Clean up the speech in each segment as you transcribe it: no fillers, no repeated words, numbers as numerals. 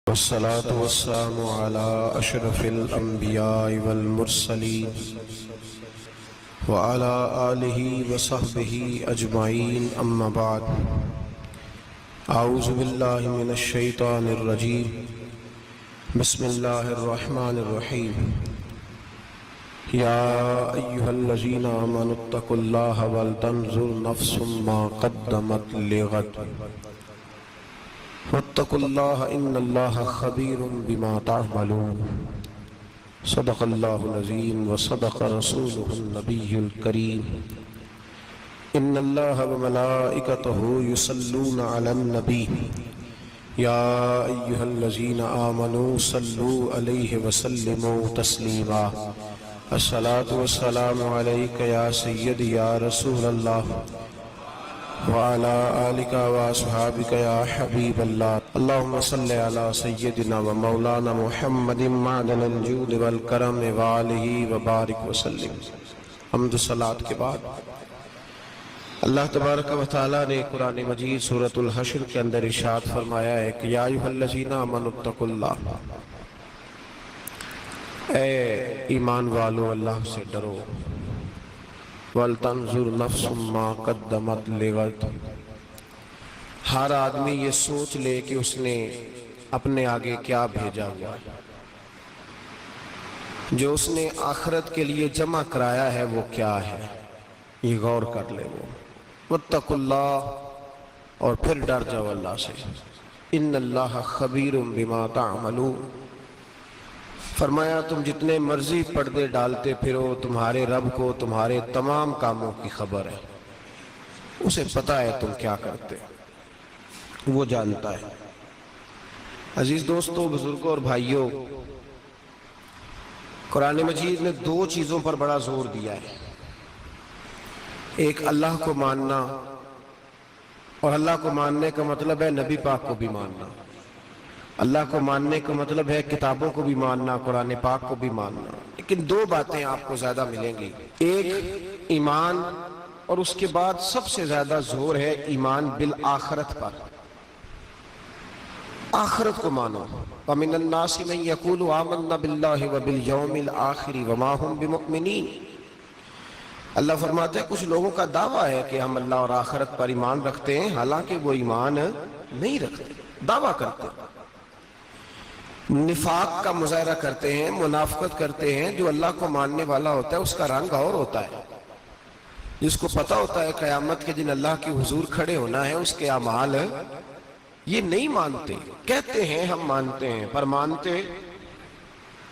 والصلاة والسلام على أشرف الأنبياء والمرسلين وعلى آله وصحبه أجمعين أما بعد أعوذ بالله من الشيطان الرجيم بسم الله الرحمن الرحيم يا أيها الذين آمنوا اتقوا الله ولتنظر نفس ما قدمت لغد واتقوا الله إن الله خبير بما تعملون صدق الله العظيم وصدق رسوله النبي الكريم إن الله وملائكته يصلون على النبي يا أيها الذين آمنوا صلوا عليه وسلموا تسليما الصلاة والسلام عليك يا سيدي يا رسول الله وعلى آلك وأصحابك يا حبيب الله اللهم صل على سيدنا ومولانا محمد معدن الجود والکرم وآلہ وبارک وسلم۔ حمد و صلاۃ کے بعد اللہ تبارک و تعالیٰ نے قرآن مجید سورۃ الحشر کے اندر ارشاد فرمایا ہے کہ یا ایھا الذین آمنوا اتقوا اللہ، اے ایمان والو اللہ سے ڈرو، وَلْتَنْظُرْ نَفْسٌ مَا قَدَّمَتْ لِغَدٍ، ہر آدمی یہ سوچ لے کہ اس نے اپنے آگے کیا بھیجا ہوا ہے، جو اس نے آخرت کے لیے جمع کرایا ہے وہ کیا ہے، یہ غور کر لے وہ۔ وَاتَّقُوا اللَّهَ، اور پھر ڈر جاؤ اللہ سے، إِنَّ اللَّهَ خَبِيرٌ بِمَا تَعْمَلُونَ، فرمایا تم جتنے مرضی پردے ڈالتے پھرو، تمہارے رب کو تمہارے تمام کاموں کی خبر ہے، اسے پتہ ہے تم کیا کرتے، وہ جانتا ہے۔ عزیز دوستو، بزرگوں اور بھائیوں، قرآن مجید نے دو چیزوں پر بڑا زور دیا ہے، ایک اللہ کو ماننا، اور اللہ کو ماننے کا مطلب ہے نبی پاک کو بھی ماننا۔ اللہ کو ماننے کا مطلب ہے کتابوں کو بھی ماننا، قرآن پاک کو بھی ماننا۔ لیکن دو باتیں آپ کو زیادہ ملیں گی، ایک ایمان، اور اس کے بعد سب سے زیادہ زور ہے ایمان بالآخرت پر، آخرت کو مانو۔ وَمِنَ النَّاسِ مَن يَقُولُ آمَنَّا بِاللَّهِ وَبِالْيَوْمِ الْآخِرِ وَمَا هُمْ بِمُؤْمِنِينَ، اللہ فرماتے ہیں کچھ لوگوں کا دعویٰ ہے کہ ہم اللہ اور آخرت پر ایمان رکھتے ہیں، حالانکہ وہ ایمان نہیں رکھتے، دعویٰ کرتے ہیں، نفاق کا مظاہرہ کرتے ہیں، منافقت کرتے ہیں۔ جو اللہ کو ماننے والا ہوتا ہے اس کا رنگ اور ہوتا ہے، جس کو پتہ ہوتا ہے قیامت کے دن اللہ کے حضور کھڑے ہونا ہے، اس کے اعمال یہ نہیں مانتے، کہتے ہیں ہم مانتے ہیں، پر مانتے،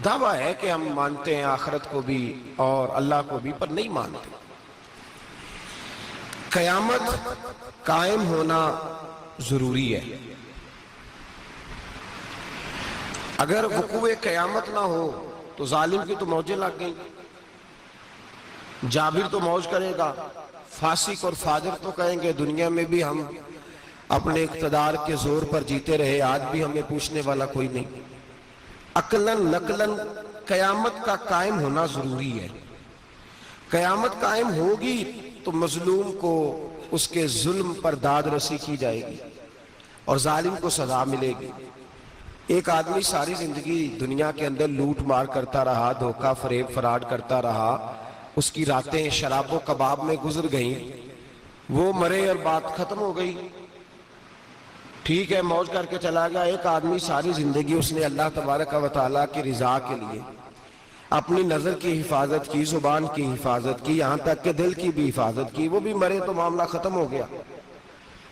دعویٰ ہے کہ ہم مانتے ہیں آخرت کو بھی اور اللہ کو بھی، پر نہیں مانتے۔ قیامت قائم ہونا ضروری ہے، اگر وقوع قیامت نہ ہو تو ظالم کی تو موجیں لگ گئیں، جابر تو موج کرے گا، فاسق اور فاجر تو کہیں گے دنیا میں بھی ہم اپنے اقتدار کے زور پر جیتے رہے، آج بھی ہمیں پوچھنے والا کوئی نہیں۔ عقلاً نقلاً قیامت کا قائم ہونا ضروری ہے۔ قیامت قائم ہوگی تو مظلوم کو اس کے ظلم پر داد رسی کی جائے گی اور ظالم کو سزا ملے گی۔ ایک آدمی ساری زندگی دنیا کے اندر لوٹ مار کرتا رہا، دھوکہ فریب فراڈ کرتا رہا، اس کی راتیں شراب و کباب میں گزر گئیں، وہ مرے اور بات ختم ہو گئی، ٹھیک ہے موج کر کے چلا گیا۔ ایک آدمی ساری زندگی اس نے اللہ تبارک و تعالیٰ کی رضا کے لیے اپنی نظر کی حفاظت کی، زبان کی حفاظت کی، یہاں تک کہ دل کی بھی حفاظت کی، وہ بھی مرے تو معاملہ ختم ہو گیا۔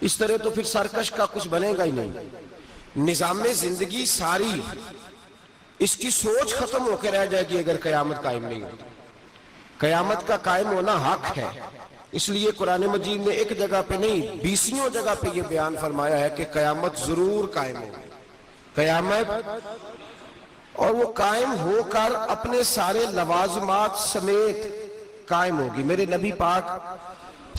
اس طرح تو پھر سرکش کا کچھ بنے گا ہی نہیں، نظام زندگی ساری اس کی سوچ ختم ہو کے رہ جائے گی اگر قیامت قائم نہیں ہوتی۔ قیامت کا قائم ہونا حق ہے، اس لیے قرآن مجید نے ایک جگہ پہ نہیں 20 جگہ پہ یہ بیان فرمایا ہے کہ قیامت ضرور قائم ہوگی، قیامت، اور وہ قائم ہو کر اپنے سارے لوازمات سمیت قائم ہوگی۔ میرے نبی پاک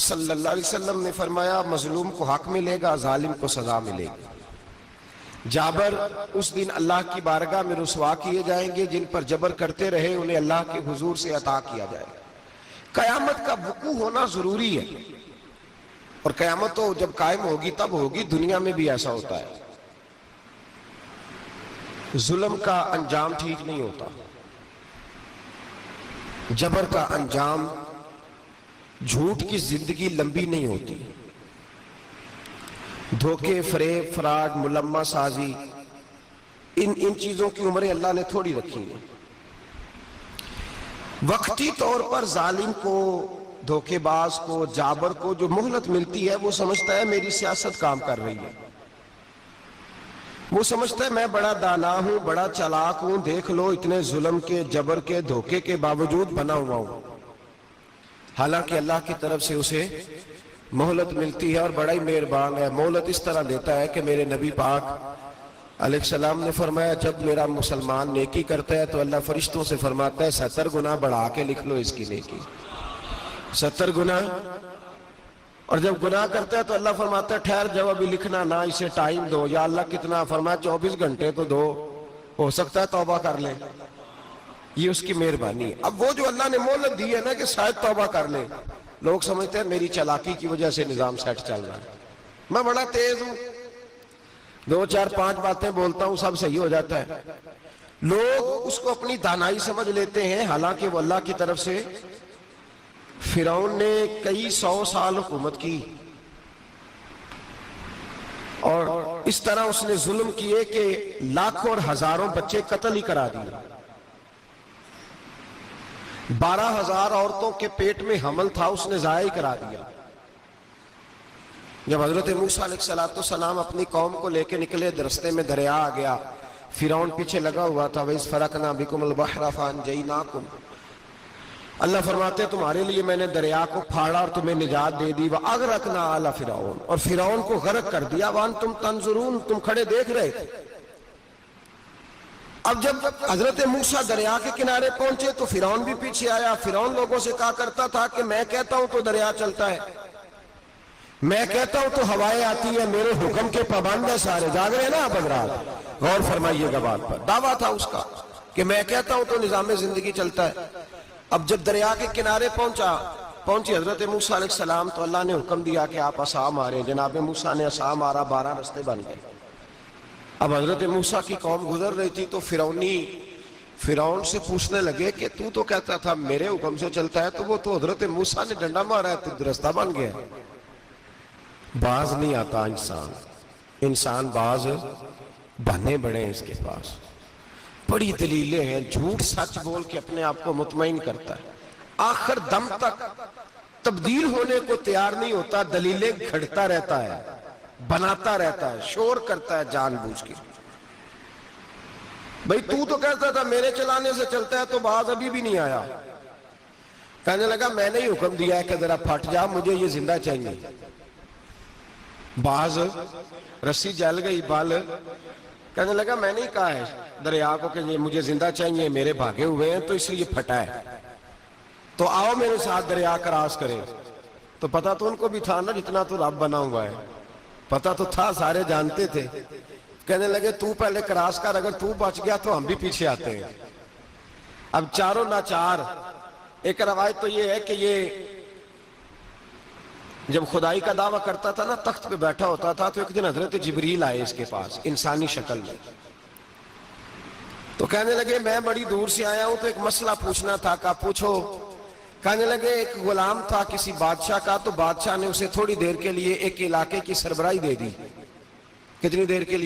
صلی اللہ علیہ وسلم نے فرمایا مظلوم کو حق ملے گا، ظالم کو سزا ملے گی۔ جابر اس دن اللہ کی بارگاہ میں رسوا کیے جائیں گے، جن پر جبر کرتے رہے انہیں اللہ کے حضور سے عطا کیا جائے گا۔ قیامت کا وقوع ہونا ضروری ہے، اور قیامت تو جب قائم ہوگی تب ہوگی، دنیا میں بھی ایسا ہوتا ہے۔ ظلم کا انجام ٹھیک نہیں ہوتا، جبر کا انجام، جھوٹ کی زندگی لمبی نہیں ہوتی، دھوکے، فریب، فراڈ، ملمہ سازی، ان چیزوں کی عمریں اللہ نے تھوڑی رکھی ہیں۔ وقتی طور پر ظالم کو، دھوکے باز کو، جابر کو جو مہلت ملتی ہے وہ سمجھتا ہے میری سیاست کام کر رہی ہے، وہ سمجھتا ہے میں بڑا دانا ہوں، بڑا چالاک ہوں، دیکھ لو اتنے ظلم کے، جبر کے، دھوکے کے باوجود بنا ہوا ہوں۔ حالانکہ اللہ کی طرف سے اسے مہلت ملتی ہے اور بڑا ہی مہربان ہے۔ مہلت اس طرح دیتا ہے کہ میرے نبی پاک علیہ السلام نے فرمایا جب میرا مسلمان نیکی کرتا ہے تو اللہ فرشتوں سے فرماتا ہے 70 گنا بڑھا کے لکھ لو اس کی نیکی، 70 گنا۔ اور جب گناہ کرتا ہے تو اللہ فرماتا ہے ٹھہر جاؤ ابھی لکھنا نہ، اسے ٹائم دو۔ یا اللہ کتنا؟ فرمایا 24 گھنٹے تو دو، ہو سکتا ہے توبہ کر لیں، یہ اس کی مہربانی ہے۔ اب وہ جو اللہ نے مہلت دی ہے نا کہ شاید توبہ کر لیں، لوگ سمجھتے ہیں میری چالاکی کی وجہ سے نظام سیٹ چل رہا ہے، میں بڑا تیز ہوں، 2 4 5 باتیں بولتا ہوں سب صحیح ہو جاتا ہے۔ لوگ اس کو اپنی دانائی سمجھ لیتے ہیں، حالانکہ وہ اللہ کی طرف سے۔ فرعون نے کئی 100 سال حکومت کی اور اس طرح اس نے ظلم کیے کہ لاکھوں اور ہزاروں بچے قتل ہی کرا دیے، 12,000 عورتوں کے پیٹ میں حمل تھا اس نے ضائع کرا دیا۔ جب حضرت موسیٰ علیہ السلام اپنی قوم کو لے کے نکلے، رستے میں دریا آ گیا، فرعون پیچھے لگا ہوا تھا، وَإِذْ فَرَقْنَا بِكُمُ الْبَحْرَ فَأَنْجَيْنَاكُمْ، اللہ فرماتے ہیں تمہارے لیے میں نے دریا کو پھاڑا اور تمہیں نجات دے دی، وَأَغْرَقْنَا آلَ فِرْعَوْنَ، اور فرعون کو غرق کر دیا، وَأَنْتُمْ تَنْظُرُونَ، تم کھڑے دیکھ رہے تھے۔ اب جب حضرت موسیٰ دریا کے کنارے پہنچے تو فرعون بھی پیچھے آیا۔ فرعون لوگوں سے کہا کرتا تھا کہ میں کہتا ہوں تو دریا چلتا ہے، میں کہتا ہوں تو ہوائیں آتی ہیں، میرے حکم کے پابند ہیں سارے۔ جاگ رہے ہیں نا آپ حضرات، غور فرمائیے گا بات پر۔ دعویٰ تھا اس کا کہ میں کہتا ہوں تو نظام زندگی چلتا ہے۔ اب جب دریا کے کنارے پہنچی حضرت موسیٰ علیہ السلام تو اللہ نے حکم دیا کہ آپ عصا مارے۔ جناب موسیٰ نے عصا مارا، 12 رستے بن گئے۔ اب حضرت موسیٰ کی قوم گزر رہی تھی تو فرعون سے پوچھنے لگے کہ تو کہتا تھا میرے حکم سے چلتا ہے، تو وہ تو حضرت موسیٰ نے ڈنڈا مارا ہے تو رستہ بن گیا۔ باز نہیں آتا انسان باز بہانے بڑے ہیں اس کے پاس، بڑی دلیلیں ہیں، جھوٹ سچ بول کے اپنے آپ کو مطمئن کرتا ہے، آخر دم تک تبدیل ہونے کو تیار نہیں ہوتا، دلیلیں گھڑتا رہتا ہے، بناتا رہتا ہے، شور کرتا ہے جان بوجھ کے۔ بھئی تو کہتا تھا میرے چلانے سے چلتا ہے، تو باز ابھی بھی نہیں آیا۔ کہنے لگا میں نے ہی حکم دیا ہے کہ ذرا پھٹ جا، مجھے یہ زندہ چاہیے۔ باز رسی جل گئی، بال کہنے لگا میں نہیں کہا ہے دریا کو کہ یہ مجھے زندہ چاہیے، میرے بھاگے ہوئے ہیں تو اس لیے پھٹا ہے، تو آؤ میرے ساتھ دریا کراس کریں۔ تو پتہ تو ان کو بھی تھا نا، جتنا تو رب بنا ہوا ہے، پتہ تو تھا، سارے جانتے تھے۔ کہنے لگے تو پہلے کراس کر، اگر تو بچ گیا تو ہم بھی پیچھے آتے ہیں۔ اب چاروں ناچار۔ ایک روایت تو یہ ہے کہ یہ جب خدائی کا دعویٰ کرتا تھا نا، تخت پہ بیٹھا ہوتا تھا، تو ایک دن حضرت جبریل آئے اس کے پاس انسانی شکل میں، تو کہنے لگے میں بڑی دور سے آیا ہوں تو ایک مسئلہ پوچھنا تھا۔ کہا پوچھو۔ کہنے لگے ایک غلام تھا کسی بادشاہ کا، تو بادشاہ نے اسے تھوڑی دیر کے لیے ایک علاقے کی سربراہی دے دی۔ کتنی دیر کے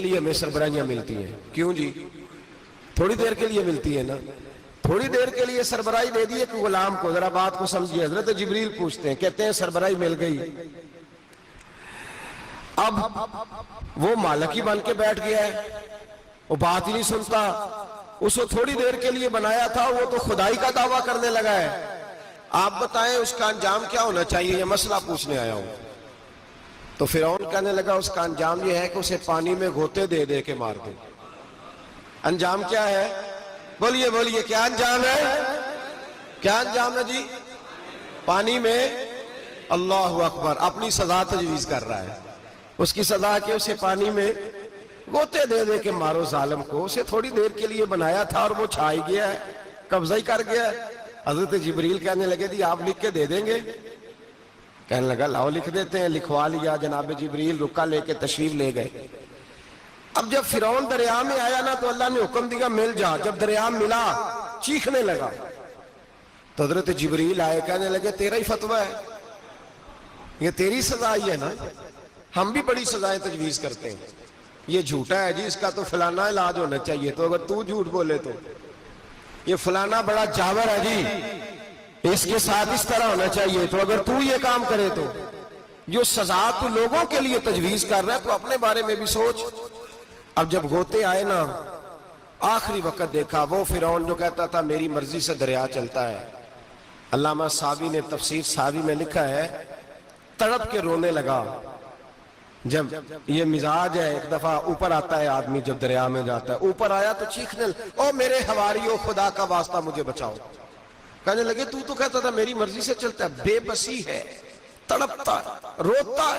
لیے ہمیں سربراہیاں ملتی ہیں؟ کیوں جی؟ تھوڑی دیر کے لیے ملتی ہے نا، تھوڑی دیر کے لیے سربراہی دے دی ایک غلام کو۔ ذرا بات کو سمجھیے، حضرت جبریل پوچھتے ہیں، کہتے ہیں سربراہی مل گئی، اب وہ مالک ہی بن کے بیٹھ گیا ہے، وہ بات ہی نہیں سنتا، اس کو تھوڑی دیر کے لیے بنایا تھا، وہ تو خدائی کا دعویٰ کرنے لگا ہے۔ آپ بتائیں اس کا انجام کیا ہونا چاہیے؟ یہ مسئلہ پوچھنے آیا ہوں۔ تو فرعون کہنے لگا اس کا انجام یہ ہے کہ اسے پانی میں غوطے دے دے کے مار دے۔ انجام کیا ہے؟ بولیے کیا انجام ہے؟ کیا انجام ہے جی؟ پانی میں، اللہ اکبر، اپنی سزا تجویز کر رہا ہے۔ اس کی سزا کہ اسے پانی میں غوطے دے دے کے مارو ظالم کو۔ اسے تھوڑی دیر کے لیے بنایا تھا اور وہ چھا ہی گیا ہے، قبضہ ہی کر گیا ہے۔ حضرت جبریل کہنے لگے دی آپ لکھ کے دے دیں گے؟ کہنے لگا لاؤ لکھ دیتے ہیں۔ لکھوا لیا، جناب جبریل رکا لے کے تشریف لے گئے۔ اب جب فرعون دریا میں آیا نا تو اللہ نے حکم دیا مل جا. جب دریا ملا چیخنے لگا تو حضرت جبریل آئے, کہنے لگے تیرا ہی فتویٰ ہے, یہ تیری سزا ہی ہے نا. ہم بھی بڑی سزائیں تجویز کرتے ہیں, یہ جھوٹا ہے جی, اس کا تو فلانا علاج ہونا چاہیے, تو اگر تو جھوٹ بولے تو یہ فلانا بڑا جاور ہے جی, اس کے ساتھ اس طرح ہونا چاہیے, تو اگر تو یہ کام کرے تو جو سزا تو لوگوں کے لیے تجویز کر رہا ہے تو اپنے بارے میں بھی سوچ. اب جب غوطے آئے نا آخری وقت دیکھا وہ فرعون جو کہتا تھا میری مرضی سے دریا چلتا ہے. علامہ صاوی نے تفسیر صاوی میں لکھا ہے تڑپ کے رونے لگا. جب یہ مزاج ہے, ایک دفعہ اوپر آتا ہے آدمی جب دریا میں جاتا ہے, اوپر آیا تو چیخنے او میرے حواریوں خدا کا واسطہ مجھے بچاؤ. کہنے لگے تو کہتا تھا میری مرضی سے چلتا ہے. بے بسی ہے, تڑپتا ہے, روتا ہے.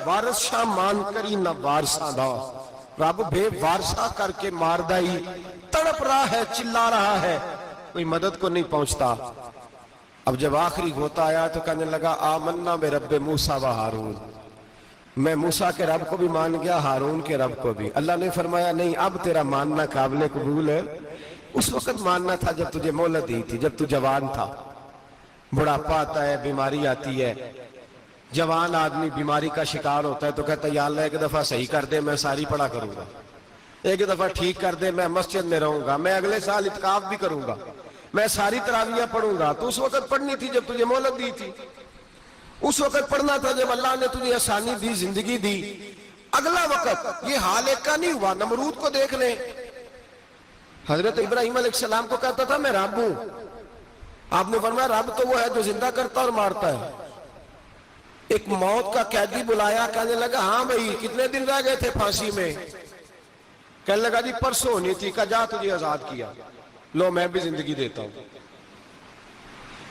وارث شاہ مان کری نہ وارثہ دا, رب بے وارثہ کر کے مار دائی. تڑپ رہا ہے, چلا رہا ہے, کوئی مدد کو نہیں پہنچتا. اب جب آخری غوطہ آیا تو کہنے لگا آمنا بے رب موسیٰ و ہارون, میں موسیٰ کے رب کو بھی مان گیا, ہارون کے رب کو بھی. اللہ نے فرمایا نہیں, اب تیرا ماننا قابل قبول ہے. اس وقت ماننا تھا جب تجھے مہلت دی تھی, جب تو جوان تھا. بڑھاپا آتا ہے, بیماری آتی ہے, جوان آدمی بیماری کا شکار ہوتا ہے تو کہتا ہے یا اللہ ایک دفعہ صحیح کر دے, میں ساری پڑھا کروں گا. ایک دفعہ ٹھیک کر دے, میں مسجد میں رہوں گا, میں اگلے سال اعتکاف بھی کروں گا, میں ساری تراویح پڑھوں گا. تو اس وقت پڑھنی تھی جب تجھے مہلت دی تھی, اس وقت پڑھنا تھا جب اللہ نے تجھے آسانی دی, زندگی دی. اگلا وقت یہ حال ایک کا نہیں ہوا. نمرود کو دیکھ لیں, حضرت ابراہیم علیہ السلام کو کہتا تھا میں رب ہوں. آپ نے فرمایا رب تو وہ ہے جو زندہ کرتا اور مارتا ہے. ایک موت کا قیدی بلایا, کہنے لگا ہاں بھائی کتنے دن رہ گئے تھے پھانسی میں؟ کہنے لگا جی پرسوں ہونی تھی. کہا جا تجھے آزاد کیا, لو میں بھی زندگی دیتا ہوں.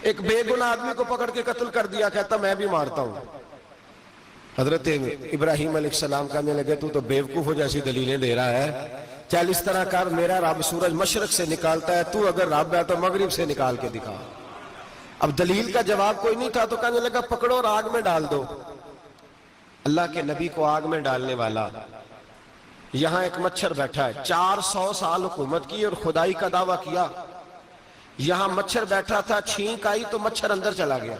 ایک بے گناہ آدمی کو پکڑ کے قتل کر دیا, کہتا میں بھی مارتا ہوں. حضرت ابراہیم علیہ السلام کہنے لگے تو بیوقوفوں جیسی دلیلیں دے رہا ہے, چل اس طرح کر, میرا رب سورج مشرق سے نکالتا ہے, تو اگر رب ہے تو مغرب سے نکال کے دکھا. اب دلیل کا جواب کوئی نہیں تھا تو کہنے لگا پکڑو اور آگ میں ڈال دو. اللہ کے نبی کو آگ میں ڈالنے والا. یہاں ایک مچھر بیٹھا ہے, 400 سال حکومت کی اور خدائی کا دعویٰ کیا. یہاں مچھر بیٹھا تھا, چھینک آئی تو مچھر اندر چلا گیا.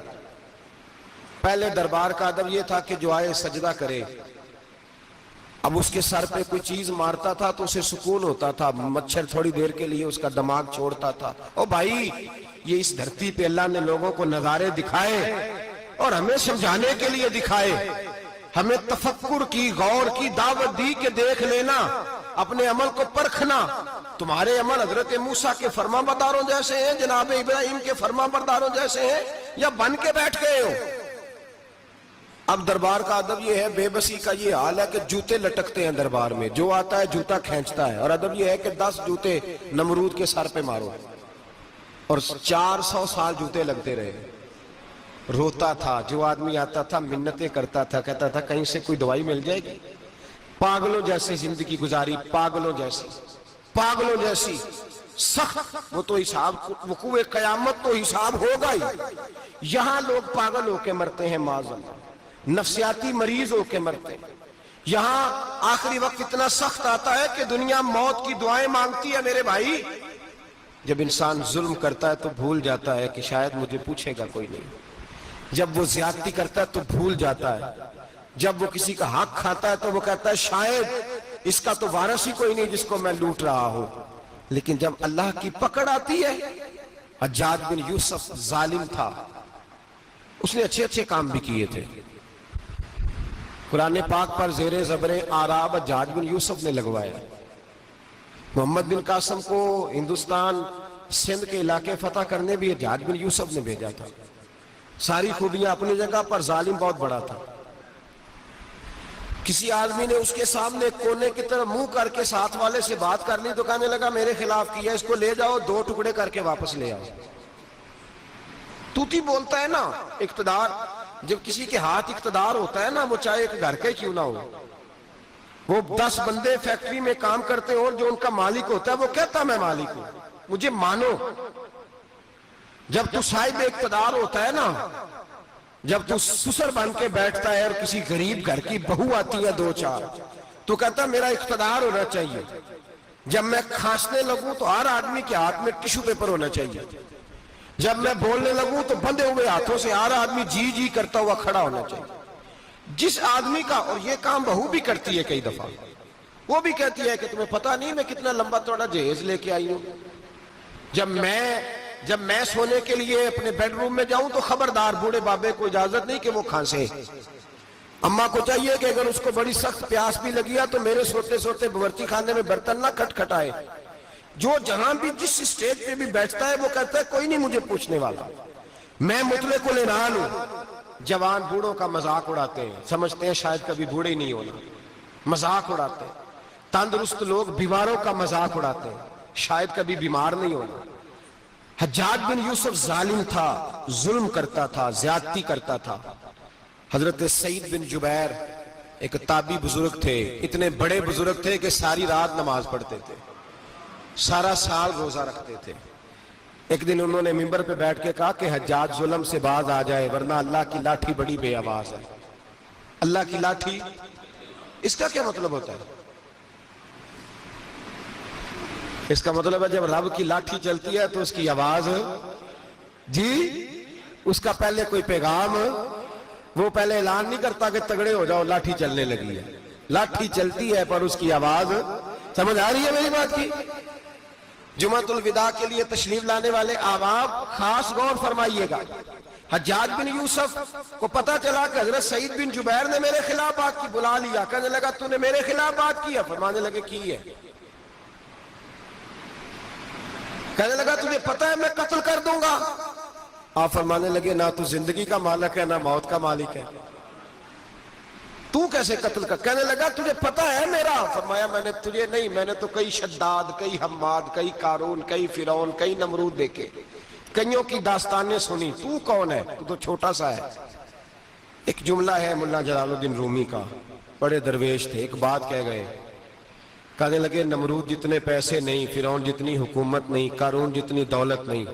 پہلے دربار کا ادب یہ تھا کہ جو آئے سجدہ کرے. اب اس کے سر پہ کوئی چیز مارتا تھا تو اسے سکون ہوتا تھا, مچھر تھوڑی دیر کے لیے اس کا دماغ چھوڑتا تھا. او بھائی یہ اس دھرتی پہ اللہ نے لوگوں کو نظارے دکھائے اور ہمیں سمجھانے کے لیے دکھائے, ہمیں تفکر کی, غور کی دعوت دی کہ دیکھ لینا, اپنے عمل کو پرکھنا. تمہارے عمل حضرت موسیٰ کے فرما برداروں جیسے ہیں, جناب ابراہیم کے فرما برداروں جیسے ہیں, یا بن کے بیٹھ گئے ہو. اب دربار کا ادب یہ ہے, بے بسی کا یہ حال ہے کہ جوتے لٹکتے ہیں دربار میں, جو آتا ہے جوتا کھینچتا ہے. اور ادب یہ ہے کہ 10 جوتے نمرود کے سر پہ مارو, اور 400 سال جوتے لگتے رہے. روتا تھا, جو آدمی آتا تھا منتیں کرتا تھا, کہتا تھا کہیں سے کوئی دوائی مل جائے گی. پاگلوں جیسی زندگی گزاری, پاگلوں جیسی سخت. وہ تو حساب, وقوع قیامت تو حساب ہوگا ہی. یہاں لوگ پاگل ہو کے مرتے ہیں, معاذاللہ, نفسیاتی مریض ہو کے مرتے ہیں. یہاں آخری وقت اتنا سخت آتا ہے کہ دنیا موت کی دعائیں مانگتی ہے. میرے بھائی جب انسان ظلم کرتا ہے تو بھول جاتا ہے کہ شاید مجھے پوچھے گا کوئی نہیں. جب وہ زیادتی کرتا ہے تو بھول جاتا ہے. جب وہ کسی کا حق کھاتا ہے تو وہ کہتا ہے شاید اس کا تو وارث ہی کوئی نہیں جس کو میں لوٹ رہا ہوں. لیکن جب اللہ کی پکڑ آتی ہے, حجاج بن یوسف ظالم تھا, اس نے اچھے کام بھی کیے تھے. قرآن پاک پر زیر زبر آراب حجاج بن یوسف نے لگوایا. محمد بن قاسم کو ہندوستان سندھ کے علاقے فتح کرنے بھی حجاج بن یوسف نے بھیجا تھا. ساری خوبیاں اپنی جگہ پر, ظالم بہت بڑا تھا. کسی آدمی نے اس کے سامنے کونے کی طرف منہ کر کے ساتھ والے سے بات کر لی تو کہنے لگا میرے خلاف کیا, اس کو لے جاؤ, 2 ٹکڑے کر کے واپس لے آؤ. توتی بولتا ہے نا اقتدار, جب کسی کے ہاتھ اقتدار ہوتا ہے نا, وہ چاہے ایک گھر کا ہی کیوں نہ ہو, وہ 10 بندے فیکٹری میں کام کرتے ہوں اور جو ان کا مالک ہوتا ہے وہ کہتا میں مالک ہوں, مجھے مانو. جب تو صاحب اقتدار ہوتا ہے نا, جب تو سسر بن کے بیٹھتا ہے اور کسی غریب گھر کی بہو آتی ہے 2-4, تو کہتا میرا اقتدار ہونا چاہیے، جب میں کھانسنے لگوں تو ہر آدمی کے ہاتھ میں ٹیشو پیپر ہونا چاہیے، جب میں بولنے لگوں تو بندھے ہوئے ہاتھوں سے ہر آدمی جی جی کرتا ہوا کھڑا ہونا چاہیے۔ جس آدمی کا، اور یہ کام بہو بھی کرتی ہے کئی دفعہ، وہ بھی کہتی ہے کہ تمہیں پتا نہیں میں کتنا لمبا چوڑا جہیز لے کے آئی ہوں، جب میں سونے کے لیے اپنے بیڈ روم میں جاؤں تو خبردار بوڑھے بابے کو اجازت نہیں کہ وہ کھانسے۔ اماں کو چاہیے کہ اگر اس کو بڑی سخت پیاس بھی لگی ہے تو میرے سوتے سوتے باورچی خانے میں برتن نہ کھٹکھٹائے۔ جو جہاں بھی جس اسٹیج پہ بھی بیٹھتا ہے وہ کہتا ہے کوئی نہیں مجھے پوچھنے والا، میں مطلق العنان ہوں۔ جوان بوڑھوں کا مذاق اڑاتے ہیں، سمجھتے ہیں شاید کبھی بوڑھے ہی نہیں ہونا، مذاق اڑاتے ہیں۔ تندرست لوگ بیماروں کا مذاق اڑاتے ہیں، شاید کبھی بیمار نہیں ہونا۔ حجاج بن یوسف ظالم تھا، ظلم کرتا تھا، زیادتی کرتا تھا۔ حضرت سعید بن جبیر ایک تابعی بزرگ تھے، اتنے بڑے بزرگ تھے کہ ساری رات نماز پڑھتے تھے، سارا سال روزہ رکھتے تھے۔ ایک دن انہوں نے منبر پہ بیٹھ کے کہا کہ حجاج ظلم سے باز آ جائے ورنہ اللہ کی لاٹھی بڑی بے آواز ہے۔ اللہ کی لاٹھی، اس کا کیا مطلب ہوتا ہے؟ اس کا مطلب ہے جب رب کی لاٹھی چلتی ہے تو اس کی آواز، جی اس کا پہلے کوئی پیغام، وہ پہلے اعلان نہیں کرتا کہ تگڑے ہو جاؤ لاٹھی چلنے لگی ہے، لاٹھی چلتی ہے پر اس کی آواز، سمجھ آ رہی ہے میری بات کی؟ جمعۃ الوداع کے لیے تشریف لانے والے احباب خاص غور فرمائیے گا۔ حجاج بن یوسف کو پتا چلا کہ حضرت سعید بن جبیر نے میرے خلاف بات کی، بلا لیا، کہنے لگا تو نے میرے خلاف بات کی ہے؟ فرمانے لگے کی ہے۔ کہنے لگا تجھے پتا ہے میں قتل کر دوں گا؟ آپ فرمانے لگے نہ تو زندگی کا مالک ہے نہ موت کا مالک ہے، تو کیسے قتل کر؟ کہنے لگا تجھے پتا ہے میرا؟ فرمایا میں نے تجھے نہیں، میں نے تو کئی شداد، کئی حماد، کئی قارون، کئی فرعون، کئی نمرود دیکھے، کئیوں کی داستانیں سنی، تو کون ہے؟ تو چھوٹا سا ہے۔ ایک جملہ ہے ملا جلال الدین رومی کا، بڑے درویش تھے، ایک بات کہہ گئے، کہنے لگے نمرود جتنے پیسے نہیں، فرعون جتنی حکومت نہیں، قارون جتنی دولت نہیں،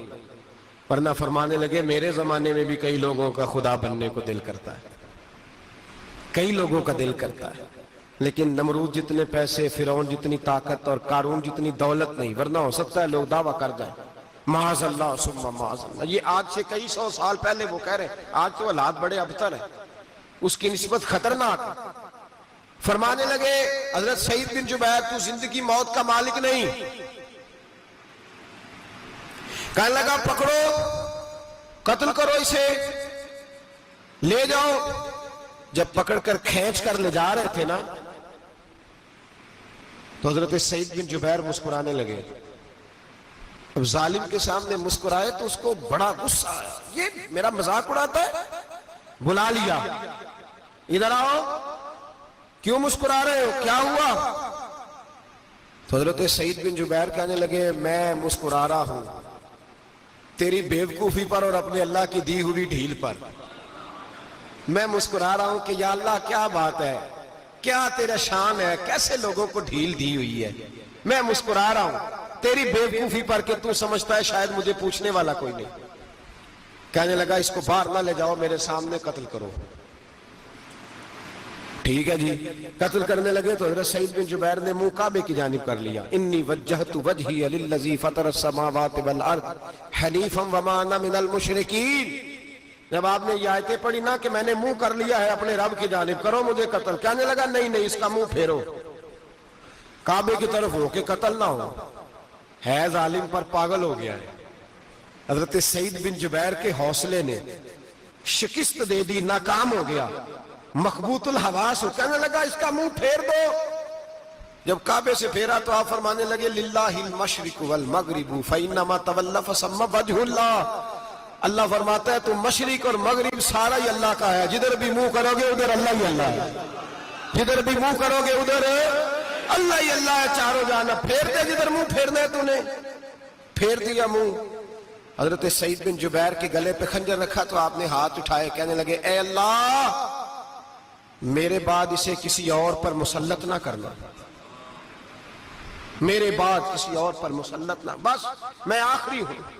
ورنہ فرمانے لگے میرے زمانے میں بھی کئی لوگوں کا خدا بننے کو دل کرتا ہے، کئی لوگوں کا دل کرتا ہے، لیکن نمرود جتنے پیسے، فرعون جتنی طاقت اور قارون جتنی دولت نہیں، ورنہ ہو سکتا ہے لوگ دعویٰ کر جائیں معاذ اللہ ثم معاذ اللہ۔ یہ آج سے کئی سو سال پہلے وہ کہہ رہے ہیں، آج تو حالات بڑے ابتر ہیں، اس کی نسبت خطرناک ہے۔ فرمانے لگے حضرت سعید بن جبیر تو زندگی موت کا مالک نہیں۔ کہنے لگا پکڑو، قتل کرو اسے، لے جاؤ۔ جب پکڑ کر کھینچ کر لے جا رہے تھے نا تو حضرت سعید بن جبیر مسکرانے لگے۔ اب ظالم کے سامنے مسکرائے تو اس کو بڑا غصہ آیا، یہ میرا مذاق اڑاتا ہے؟ بلا لیا، ادھر آؤ، کیوں مسکرا رہے ہو، کیا ہوا؟ تو حضرت سعید بن جبیر کہنے لگے میں مسکرا رہا ہوں تیری بیوقوفی پر اور اپنے اللہ کی دی ہوئی ڈھیل پر۔ میں مسکرا رہا ہوں کہ یا اللہ کیا بات ہے، کیا تیرا شان ہے، کیسے لوگوں کو ڈھیل دی ہوئی ہے۔ میں مسکرا رہا ہوں تیری بیوقوفی پر کہ تو سمجھتا ہے شاید مجھے پوچھنے والا کوئی نہیں۔ کہنے لگا اس کو باہر نہ لے جاؤ، میرے سامنے قتل کرو۔ ٹھیک ہے جی، قتل کرنے لگے تو حضرت سعید بن جبیر نے منہ کعبے کی جانب کر لیا، انی وجہت وجہی للذی فطر السماوات والارض حنیفا وما انا من المشرکین۔ جب آپ نے یہ آیتیں پڑھی نا کہ میں نے منہ کر لیا ہے اپنے رب کی جانب، کرو مجھے قتل، کہنے لگا نہیں نہیں، اس کا منہ پھیرو، کعبے کی طرف ہو کے قتل نہ ہو، ہے ظالم پر پاگل ہو گیا ہے۔ حضرت سعید بن جبیر کے حوصلے نے شکست دے دی، ناکام ہو گیا، مخبوط الحواس ہو، کہنے لگا اس کا منہ پھیر دو۔ جب کعبے سے پھیرا تو آپ فرمانے لگے للہ المشرق والمغرب فإنما تولى فثم وجه اللہ۔ اللہ فرماتا ہے تو مشرق اور مغرب سارا ہی اللہ کا ہے، جدھر بھی منہ کرو گے ادھر اللہ ہی اللہ ہے، جدھر بھی منہ کرو گے ادھر اللہ ہی اللہ ہے، چاروں جانب۔ پھیر دے جدھر منہ پھیرنا ہے تو نے، پھیر دیا منہ۔ حضرت سعید بن جبیر کے گلے پہ خنجر رکھا تو آپ نے ہاتھ اٹھائے، کہنے لگے اے اللہ میرے بعد اسے کسی اور پر مسلط نہ کرنا، میرے بعد کسی اور پر مسلط نہ، بس میں آخری ہوں۔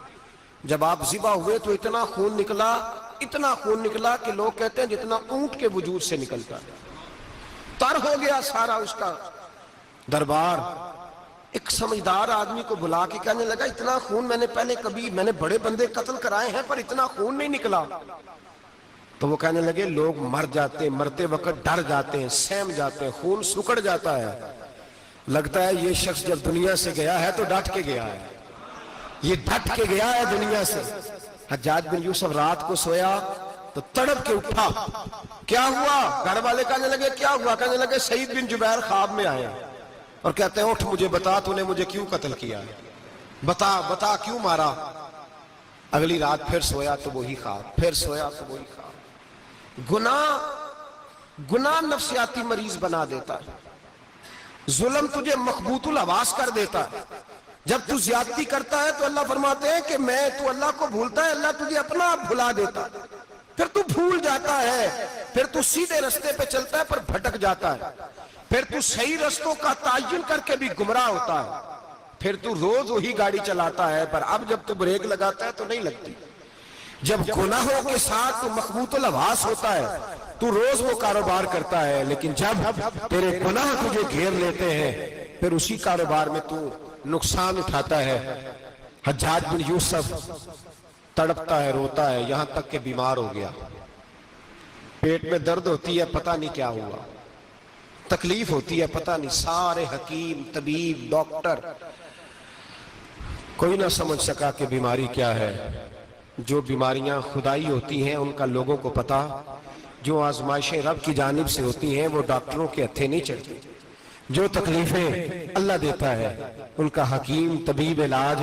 جب آپ ذبح ہوئے تو اتنا خون نکلا، اتنا خون نکلا کہ لوگ کہتے ہیں جتنا اونٹ کے وجود سے نکلتا ہے۔ تر ہو گیا سارا اس کا دربار. ایک سمجھدار آدمی کو بلا کے کہنے لگا اتنا خون میں نے بڑے بندے قتل کرائے ہیں پر اتنا خون نہیں نکلا. تو وہ کہنے لگے لوگ مر جاتے ہیں، مرتے وقت ڈر جاتے ہیں، سہم جاتے ہیں، خون سکڑ جاتا ہے. لگتا ہے یہ شخص جب دنیا سے گیا ہے تو ڈٹ کے گیا ہے، یہ ڈٹ کے گیا ہے دنیا سے. حجاج بن یوسف رات کو سویا تو تڑپ کے اٹھا. کیا ہوا؟ گھر والے کہنے لگے کیا ہوا؟ کہنے لگے سعید بن جبیر خواب میں آئے اور کہتے ہیں اٹھ مجھے بتا تو نے مجھے کیوں قتل کیا ہے، بتا کیوں مارا. اگلی رات پھر سویا تو وہی خواب، پھر سویا تو وہی خواب. گناہ نفسیاتی مریض بنا دیتا ہے. ظلم تجھے مخبوط الحواس کر دیتا ہے. جب تو زیادتی کرتا ہے تو اللہ فرماتے ہیں کہ تو اللہ کو بھولتا ہے، اللہ تجھے اپنا آپ بھلا دیتا ہے. پھر تو بھول جاتا ہے، پھر تو سیدھے رستے پہ چلتا ہے پر بھٹک جاتا ہے. پھر تو صحیح رستوں کا تعین کر کے بھی گمراہ ہوتا ہے. پھر تو روز وہی گاڑی چلاتا ہے پر اب جب تو بریک لگاتا ہے تو نہیں لگتی. جب گناہوں کے ساتھ تو مخبوط الحواس ہوتا ہے تو روز وہ کاروبار کرتا ہے، لیکن جب تیرے گناہ تجھے گھیر لیتے ہیں پھر اسی کاروبار میں تو نقصان اٹھاتا ہے. حجاج بن یوسف تڑپتا ہے، روتا ہے، یہاں تک کہ بیمار ہو گیا. پیٹ میں درد ہوتی ہے، پتہ نہیں کیا ہوا، تکلیف ہوتی ہے پتہ نہیں. سارے حکیم، طبیب، ڈاکٹر کوئی نہ سمجھ سکا کہ بیماری کیا ہے. جو بیماریاں خدائی ہوتی ہیں ان کا لوگوں کو پتا، جو آزمائشیں رب کی جانب سے ہوتی ہیں وہ ڈاکٹروں کے ہتھے نہیں چڑھتی. جو تکلیفیں اللہ دیتا ہے ان کا حکیم طبیب علاج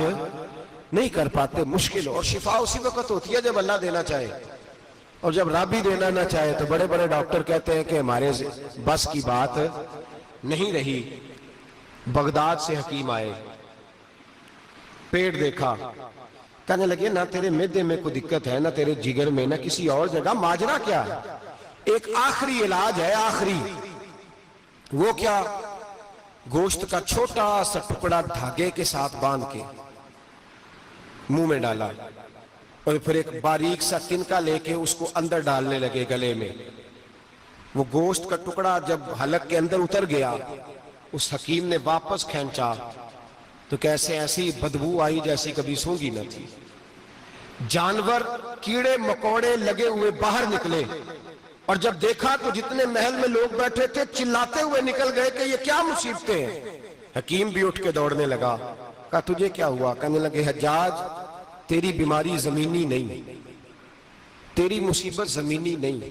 نہیں کر پاتے، مشکل. اور شفا اسی وقت ہوتی ہے جب اللہ دینا چاہے، اور جب رب ہی دینا نہ چاہے تو بڑے بڑے ڈاکٹر کہتے ہیں کہ ہمارے بس کی بات نہیں رہی. بغداد سے حکیم آئے، پیٹ دیکھا، کہنے لگے نہ تیرے معدے میں کوئی دقت ہے، نہ تیرے جگر میں، نہ کسی اور جگہ. ماجرا کیا ہے؟ ایک آخری علاج ہے، آخری. وہ کیا؟ گوشت کا چھوٹا سا ٹکڑا دھاگے کے ساتھ باندھ کے منہ میں ڈالا اور پھر ایک باریک سا تنکا لے کے اس کو اندر ڈالنے لگے گلے میں. وہ گوشت کا ٹکڑا جب حلق کے اندر اتر گیا اس حکیم نے واپس کھینچا تو کیسے ایسی بدبو آئی جیسی کبھی سونگی نہ تھی. جانور کیڑے مکوڑے لگے ہوئے باہر نکلے اور جب دیکھا تو جتنے محل میں لوگ بیٹھے تھے چلاتے ہوئے نکل گئے کہ یہ کیا مصیبتیں ہیں. حکیم بھی اٹھ کے دوڑنے لگا. کہا تجھے کیا ہوا؟ کہنے لگے حجاج تیری بیماری زمینی نہیں، تیری مصیبت زمینی نہیں.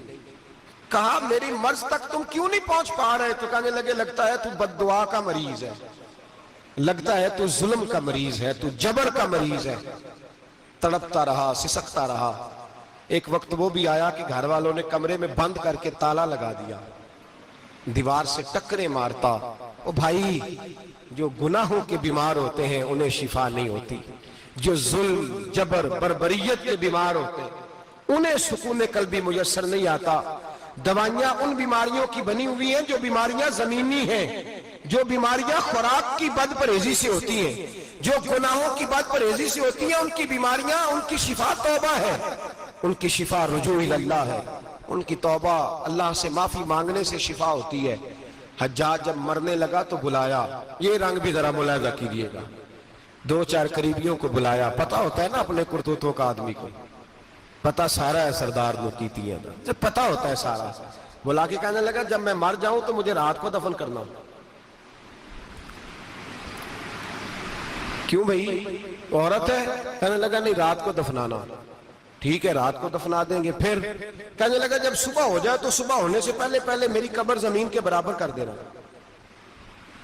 کہا میری مرض تک تم کیوں نہیں پہنچ پا رہے؟ تو کہنے لگے لگتا ہے تو بد دعا کا مریض ہے، لگتا ہے تو ظلم کا مریض ہے، تو جبر کا مریض ہے. تڑپتا رہا، سسکتا رہا. ایک وقت وہ بھی آیا کہ گھر والوں نے کمرے میں بند کر کے تالا لگا دیا، دیوار سے ٹکرے مارتا. او بھائی جو گناہوں کے بیمار ہوتے ہیں انہیں شفا نہیں ہوتی، جو ظلم، جبر، بربریت کے بیمار ہوتے ہیں انہیں سکون قلبی میسر نہیں آتا. دوائیاں ان بیماریوں کی بنی ہوئی ہیں جو بیماریاں زمینی ہیں، جو بیماریاں خوراک کی بد پرہیزی سے ہوتی ہیں، جو گناہوں کی بد پرہیزی سے ہوتی ہیں. ان کی بیماریاں، ان کی شفا توبہ ہے، ان کی شفا رجوع اللہ ہے، ان کی توبہ اللہ سے معافی مانگنے سے شفا ہوتی ہے. حجاج جب مرنے لگا تو بلایا، یہ رنگ بھی ذرا ملاحظہ کیجیے گا، 2-4 قریبیوں کو بلایا. پتہ ہوتا ہے نا اپنے کرتوتوں کا آدمی کو، پتہ سارا ہے سردار نوکیتیاں کا، جب پتہ ہوتا ہے سارا. بلا کے کہنے لگا جب میں مر جاؤں تو مجھے رات کو دفن کرنا. کیوں بھائی عورت ہے؟ کہنے لگا نہیں رات کو دفنانا. ٹھیک ہے رات کو دفنا دیں گے. پھر کہنے لگا جب صبح ہو جائے تو صبح ہونے سے پہلے پہلے میری قبر زمین کے برابر کر دینا،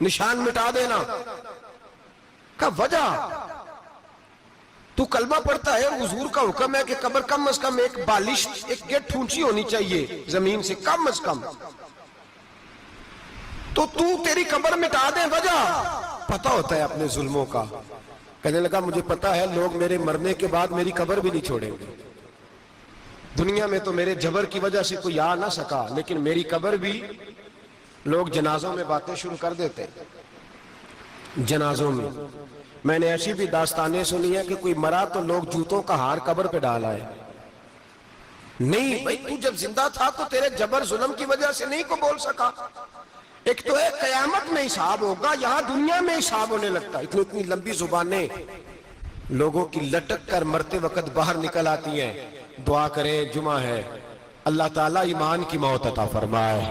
نشان مٹا دینا. کہا وجہ؟ تو کلمہ پڑھتا ہے، حضور کا حکم ہے کہ قبر کم از کم ایک بالش، ایک گیٹ اونچی ہونی چاہیے زمین سے کم از کم، تو تیری قبر مٹا دے. وجہ پتہ ہوتا ہے اپنے ظلموں کا. کہنے لگا مجھے پتہ ہے لوگ میرے مرنے کے بعد میری قبر بھی نہیں چھوڑیں گے. دنیا میں تو میرے جبر کی وجہ سے کوئی آ نہ سکا، لیکن میری قبر بھی لوگ جنازوں میں باتیں شروع کر دیتے. جنازوں میں نے ایسی بھی داستانیں سنی ہیں کہ کوئی مرا تو لوگ جوتوں کا ہار قبر پہ ڈال آئے. نہیں بھائی تو جب زندہ تھا تو تیرے جبر ظلم کی وجہ سے نہیں کو بول سکا. ایک تو ہے قیامت میں حساب ہوگا، یہاں دنیا میں حساب ہونے لگتا ہے. اتنی لمبی زبانیں لوگوں کی لٹک کر مرتے وقت باہر نکل آتی ہیں. دعا کریں، جمعہ ہے، اللہ تعالیٰ ایمان کی موت عطا فرمائے.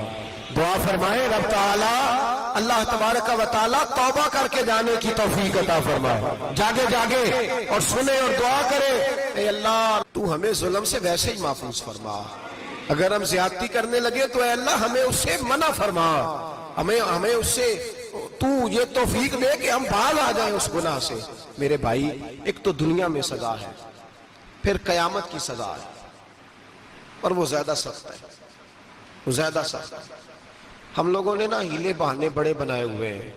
دعا فرمائے رب تعالیٰ اللہ تبارک و تعالیٰ توبہ کر کے جانے کی توفیق عطا فرمائے. جاگے جاگے اور سنے اور دعا کرے، اے اللہ تو ہمیں ظلم سے ویسے ہی محفوظ فرما. اگر ہم زیادتی کرنے لگے تو اے اللہ ہمیں اس سے منع فرما. ہمیں اس سے تو یہ توفیق دے کہ ہم باز آ جائیں اس گناہ سے. میرے بھائی، ایک تو دنیا میں سزا ہے، پھر قیامت کی سزا ہے، اور وہ زیادہ سخت ہے، وہ زیادہ سخت ہے. ہم لوگوں نے نا ہیلے بہانے بڑے بنائے ہوئے ہیں.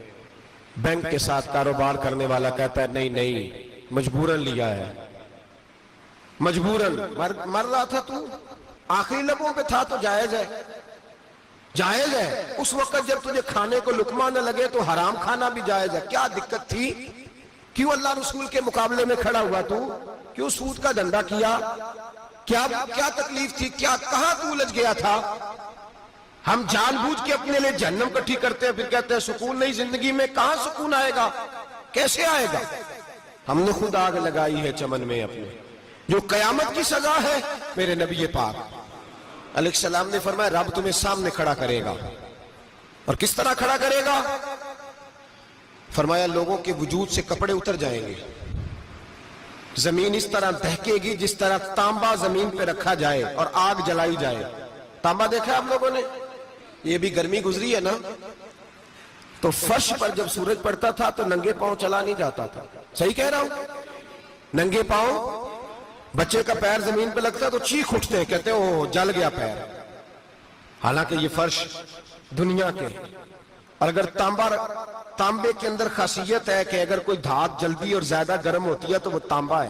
بینک کے ساتھ کاروبار کرنے والا کہتا ہے نہیں نہیں مجبوراً لیا ہے، مجبوراً. مر رہا تھا تو آخری لبوں پہ تھا تو جائز ہے، جائز ہے. اس وقت جب تجھے کھانے کو لقمہ نہ لگے تو حرام کھانا بھی جائز ہے. کیا دقت تھی؟ کیوں اللہ رسول کے مقابلے میں کھڑا ہوا تو؟ کیوں سود کا دھندا کیا؟ کیا تکلیف تھی؟ کہاں تو الجھ گیا تھا؟ ہم جان بوجھ کے اپنے لیے جہنم کٹھی کرتے ہیں، پھر کہتے ہیں سکون نہیں زندگی میں. کہاں سکون آئے گا؟ کیسے آئے گا؟ ہم نے خود آگ لگائی ہے چمن میں اپنے. جو قیامت کی سزا ہے، میرے نبی پاک علیہ السلام نے فرمایا رب تمہیں سامنے کھڑا کرے گا. اور کس طرح کھڑا کرے گا؟ فرمایا لوگوں کے وجود سے کپڑے اتر جائیں گے، زمین اس طرح دہکے گی جس طرح تانبا زمین پہ رکھا جائے اور آگ جلائی جائے. تانبا دیکھا ہے آپ لوگوں نے؟ یہ بھی گرمی گزری ہے نا، تو فرش پر جب سورج پڑتا تھا تو ننگے پاؤں چلا نہیں جاتا تھا. صحیح کہہ رہا ہوں؟ ننگے پاؤں، بچے کا پیر زمین پہ لگتا ہے تو چیخ اٹھتے ہیں، کہتے ہیں اوہ جل گیا پیر. حالانکہ یہ فرش دنیا کے. اور اگر تانبے کے اندر خاصیت ہے کہ اگر کوئی دھات جلدی اور زیادہ گرم ہوتی ہے تو وہ تانبا ہے.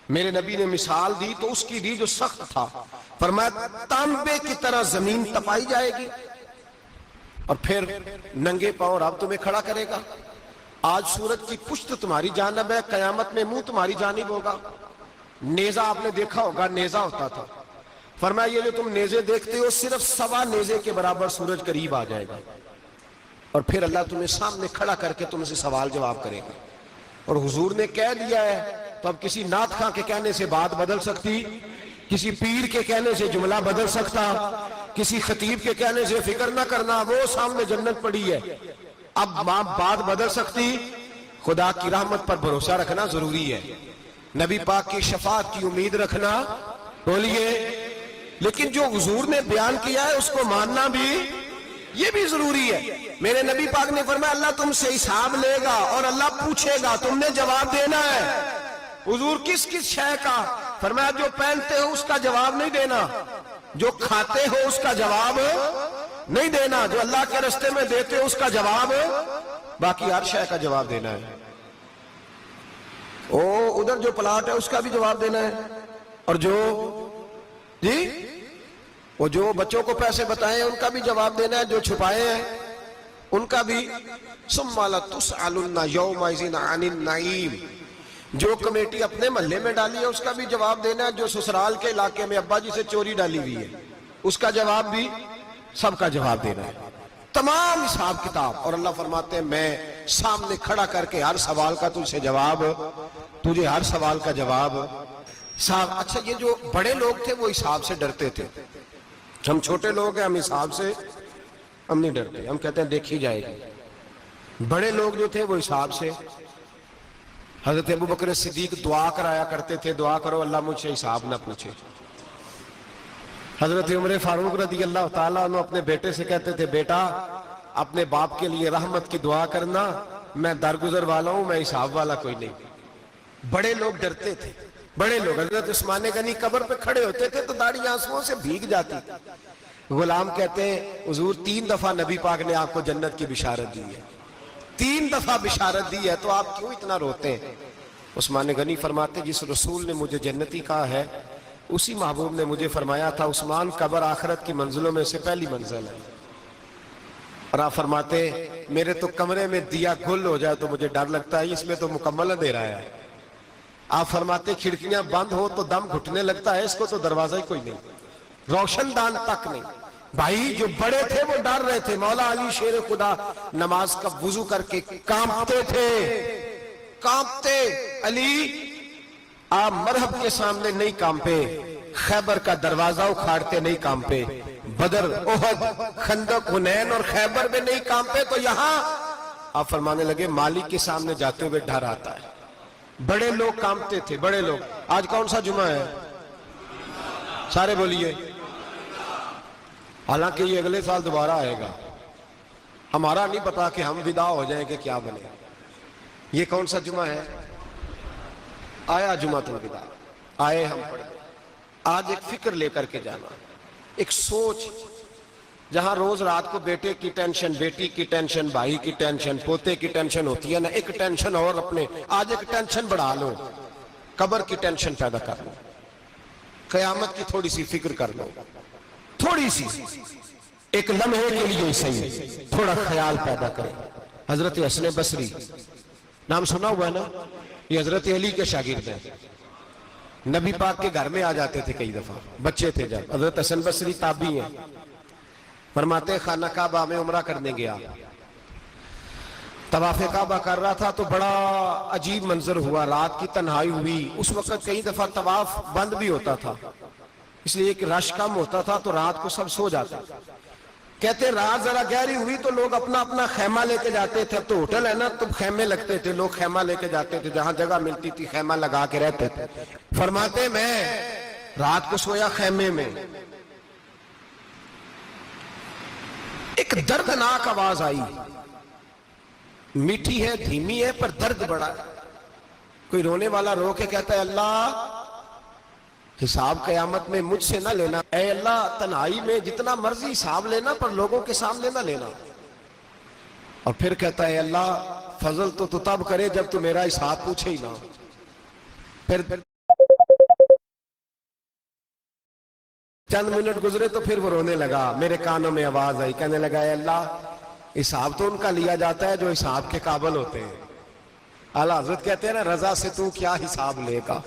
میرے نبی نے مثال دی تو اس کی دی جو سخت تھا. فرمایا تانبے کی طرح زمین تپائی جائے گی اور پھر ننگے پاؤں رب تمہیں کھڑا کرے گا. آج سورج کی پشت تمہاری جانب ہے، قیامت میں منہ تمہاری جانب ہوگا. نیزہ آپ نے دیکھا ہوگا، نیزہ ہوتا تھا. فرمایا یہ جو تم نیزے دیکھتے ہو صرف سوا نیزے کے برابر سورج قریب آ جائے گا، اور پھر اللہ تمہیں سامنے کھڑا کر کے تم سے سوال جواب کرے گا. اور حضور نے کہہ دیا ہے تو اب کسی نعت خواں کے کہنے سے بات بدل سکتی، کسی پیر کے کہنے سے جملہ بدل سکتا، کسی خطیب کے کہنے سے فکر نہ کرنا وہ سامنے جنت پڑی ہے، اب بات بدل سکتی. خدا کی رحمت پر بھروسہ رکھنا ضروری ہے، نبی پاک کی شفاعت کی امید رکھنا. بولیے. لیکن جو حضور نے بیان کیا ہے اس کو ماننا بھی یہ بھی ضروری ہے. میرے نبی پاک نے فرمایا اللہ تم سے حساب لے گا اور اللہ پوچھے گا، تم نے جواب دینا ہے. حضور کس کس شے کا؟ فرمایا جو پہنتے ہو اس کا جواب نہیں دینا، جو کھاتے ہو اس کا جواب نہیں دینا، جو اللہ کے راستے میں دیتے ہو اس کا جواب، باقی ہر شے کا جواب دینا ہے. ادھر جو پلاٹ ہے اس کا بھی جواب دینا ہے، اور جو بچوں کو پیسے بتائے ان کا بھی جواب دینا ہے، جو چھپائے ہیں ان کا بھی. ثم لتسألن یومئذ عن النعیم. جو کمیٹی اپنے محلے میں ڈالی ہے اس کا بھی جواب دینا ہے، جو سسرال کے علاقے میں ابا جی سے چوری ڈالی ہوئی ہے اس کا جواب بھی، سب کا جواب دینا ہے. تمام حساب کتاب. اور اللہ فرماتے ہیں میں سامنے کھڑا کر کے ہر سوال کا تجھ سے جواب، تجھے ہر سوال کا جواب. اچھا یہ جو بڑے لوگ تھے وہ حساب سے ڈرتے تھے، ہم چھوٹے لوگ ہیں ہم حساب سے ہم نہیں ڈرتے، ہم کہتے ہیں دیکھی جائے گی. بڑے لوگ جو تھے وہ حساب سے. حضرت ابو بکر صدیق دعا کرایا کرتے تھے، دعا کرو اللہ مجھ سے حساب نہ پوچھے. حضرت عمر فاروق رضی اللہ تعالیٰ عنہ اپنے بیٹے سے کہتے تھے بیٹا اپنے باپ کے لیے رحمت کی دعا کرنا، میں درگزر والا ہوں، میں حساب والا کوئی نہیں. بڑے لوگ ڈرتے تھے، بڑے لوگ. حضرت عثمان غنی قبر پہ کھڑے ہوتے تھے تو داڑھی آنسوؤں سے بھیگ جاتی. غلام کہتے ہیں حضور 3 دفعہ نبی پاک نے آپ کو جنت کی بشارت دی ہے، 3 دفعہ بشارت دی ہے، تو آپ کیوں اتنا روتے ہیں؟ عثمان غنی فرماتے جس رسول نے مجھے جنتی کہا ہے اسی محبوب نے مجھے فرمایا تھا عثمان قبر آخرت کی منزلوں میں سے پہلی منزل ہے. اور آپ فرماتے میرے تو کمرے میں دیا گل ہو جائے تو مجھے ڈر لگتا ہے، اس میں تو مکمل اندھیرا ہے. آپ فرماتے کھڑکیاں بند ہو تو دم گھٹنے لگتا ہے، اس کو تو دروازہ ہی کوئی نہیں، روشن دان تک نہیں. بھائی جو بڑے تھے وہ ڈر رہے تھے. مولا علی شیر خدا نماز کا وضو کر کے کانپتے تھے, کانپتے. علی آپ مرحب کے سامنے نہیں کانپے, خیبر کا دروازہ اکھاڑتے نہیں کانپے, بدر احد خندق حنین اور خیبر میں نہیں کانپے, تو یہاں آپ فرمانے لگے مالک کے سامنے جاتے ہوئے ڈر آتا ہے. بڑے لوگ کانپتے تھے, بڑے لوگ. آج کون سا جمعہ ہے؟ سارے بولیے. حالانکہ یہ اگلے سال دوبارہ آئے گا, ہمارا نہیں پتا کہ ہم ودا ہو جائیں کہ کیا بنے. یہ کون سا جمعہ ہے؟ آیا جمعۃ الوداع, آئے ہم پڑھ. آج ایک فکر لے کر کے جانا, ایک سوچ. جہاں روز رات کو بیٹے کی ٹینشن, بیٹی کی ٹینشن, بھائی کی ٹینشن, پوتے کی ٹینشن ہوتی ہے نا, ایک ٹینشن اور اپنے آج ایک ٹینشن بڑھا لو, قبر کی ٹینشن پیدا کر لو, قیامت کی تھوڑی سی فکر کر لو, تھوڑی سی, ایک لمحے کے لیے صحیح تھوڑا خیال پیدا کرے. حضرت حسن بصری نام سنا ہوا ہے نا, یہ حضرت علی کے شاگرد ہیں. نبی پاک کے گھر میں آ جاتے تھے کئی دفعہ, بچے تھے جب. حضرت حسن بصری تابعی ہیں. فرماتے خانہ کعبہ میں عمرہ کرنے گیا, طواف کعبہ کر رہا تھا تو بڑا عجیب منظر ہوا, رات کی تنہائی ہوئی. اس وقت کئی دفعہ طواف بند بھی ہوتا تھا, اس لیے کہ رش کم ہوتا تھا تو رات کو سب سو جاتے. کہتے رات ذرا گہری ہوئی تو لوگ اپنا اپنا خیمہ لے کے جاتے تھے. اب تو ہوٹل ہے نا, تو خیمے لگتے تھے, لوگ خیمہ لے کے جاتے تھے, جہاں جگہ ملتی تھی خیمہ لگا کے رہتے تھے. فرماتے میں رات کو سویا خیمے میں, ایک دردناک آواز آئی, میٹھی ہے, دھیمی ہے, پر درد بڑا ہے. کوئی رونے والا رو کے کہتا ہے اللہ حساب قیامت میں مجھ سے نہ لینا, اے اللہ تنہائی میں جتنا مرضی حساب لینا, پر لوگوں کے سامنے نہ لینا. اور پھر کہتا ہے اللہ فضل تو تب کرے جب تو میرا حساب پوچھے ہی نہ. پھر چند منٹ گزرے تو پھر وہ رونے لگا. میرے کانوں میں آواز آئی, کہنے لگا اے اللہ حساب تو ان کا لیا جاتا ہے جو حساب کے قابل ہوتے ہیں. اعلیٰ حضرت کہتے ہیں نا رضا سے تو کیا حساب لے گا,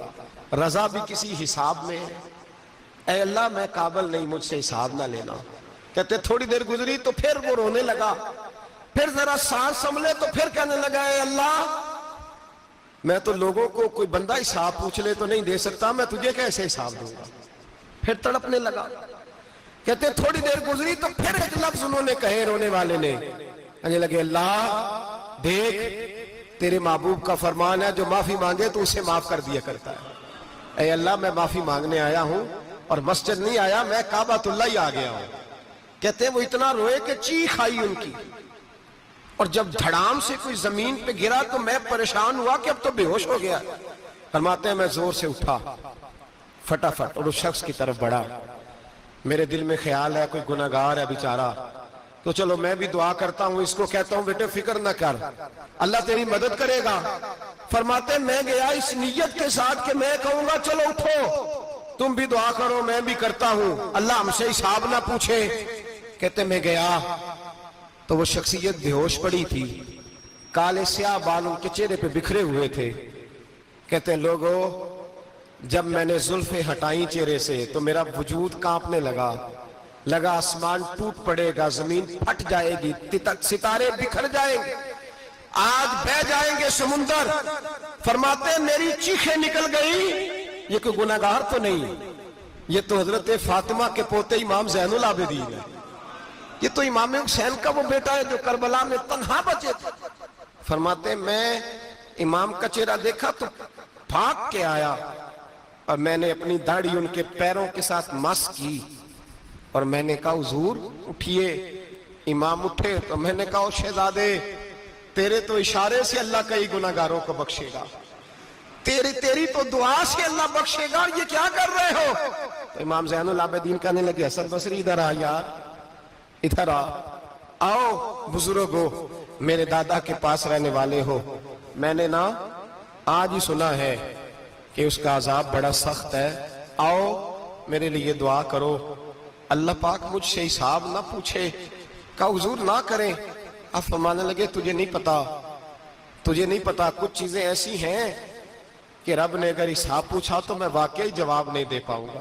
رضا بھی کسی حساب میں ہے. اے اللہ میں قابل نہیں, مجھ سے حساب نہ لینا. کہتے تھوڑی دیر گزری تو پھر وہ رونے لگا, پھر ذرا سانس سنبھلے تو پھر کہنے لگا اے اللہ میں تو لوگوں کو کوئی بندہ حساب پوچھ لے تو نہیں دے سکتا, میں تجھے کیسے حساب دوں گا. پھر تڑپنے لگا. کہتے تھوڑی دیر گزری تو پھر ایک لفظ انہوں نے کہے, رونے والے نے, کہنے لگے اللہ دیکھ تیرے محبوب کا فرمان ہے جو معافی مانگے تو اسے معاف کر دیا کرتا ہے. اے اللہ میں معافی مانگنے آیا ہوں اور مسجد نہیں آیا, میں کعبۃ اللہ ہی آ گیا ہوں. کہتے ہیں وہ اتنا روئے کہ چیخ آئی ان کی, اور جب دھڑام سے کوئی زمین پہ گرا تو میں پریشان ہوا کہ اب تو بے ہوش ہو گیا. فرماتے ہیں میں زور سے اٹھا فٹافٹ اور اس شخص کی طرف بڑھا. میرے دل میں خیال ہے کوئی گناہگار ہے بیچارہ, تو چلو میں بھی دعا کرتا ہوں, اس کو کہتا ہوں بیٹے فکر نہ کر, اللہ تیری مدد کرے گا. فرماتے میں گیا اس نیت کے ساتھ کہ میں کہوں گا چلو اٹھو تم بھی دعا کرو, میں بھی کرتا ہوں, اللہ ہم سے حساب نہ پوچھے. کہتے میں گیا تو وہ شخصیت بے ہوش پڑی تھی, کالے سیاہ بال ان کے چہرے پہ بکھرے ہوئے تھے. کہتے ہیں لوگوں جب میں نے زلفیں ہٹائیں چہرے سے تو میرا وجود کانپنے لگا آسمان ٹوٹ پڑے گا, زمین پھٹ جائے گی, ستارے بکھر جائیں گے, آج بہ جائیں گے سمندر. فرماتے ہیں میری چیخیں نکل گئی. یہ کوئی گناہگار تو نہیں, یہ تو حضرت فاطمہ کے پوتے امام زین العابدین ہے, یہ تو امام حسین کا وہ بیٹا ہے جو کربلا میں تنہا بچے تھے. فرماتے ہیں میں امام کا چہرہ دیکھا تو بھاگ کے آیا, اور میں نے اپنی داڑھی ان کے پیروں کے ساتھ مس کی, اور میں نے کہا حضور اٹھیے. امام اٹھے تو میں نے کہا شہزادے تیرے تو اشارے سے اللہ کئی گناہگاروں کو بخشے گا, تیری تو دعا سے اللہ بخشے گا, یہ کیا کر رہے ہو. تو امام زین العابدین کہنے لگے حسن بصری ادھر آ یار, ادھر آؤ بزرگو, میرے دادا کے پاس رہنے والے ہو, میں نے نا آج ہی سنا ہے کہ اس کا عذاب بڑا سخت ہے, آؤ میرے لیے دعا کرو, اللہ پاک مجھ سے حساب نہ پوچھے. کہا حضور نہ کریں. اب فرمانے لگے تجھے نہیں پتا کچھ چیزیں ایسی ہیں کہ رب نے اگر حساب پوچھا تو میں واقعی جواب نہیں دے پاؤں گا.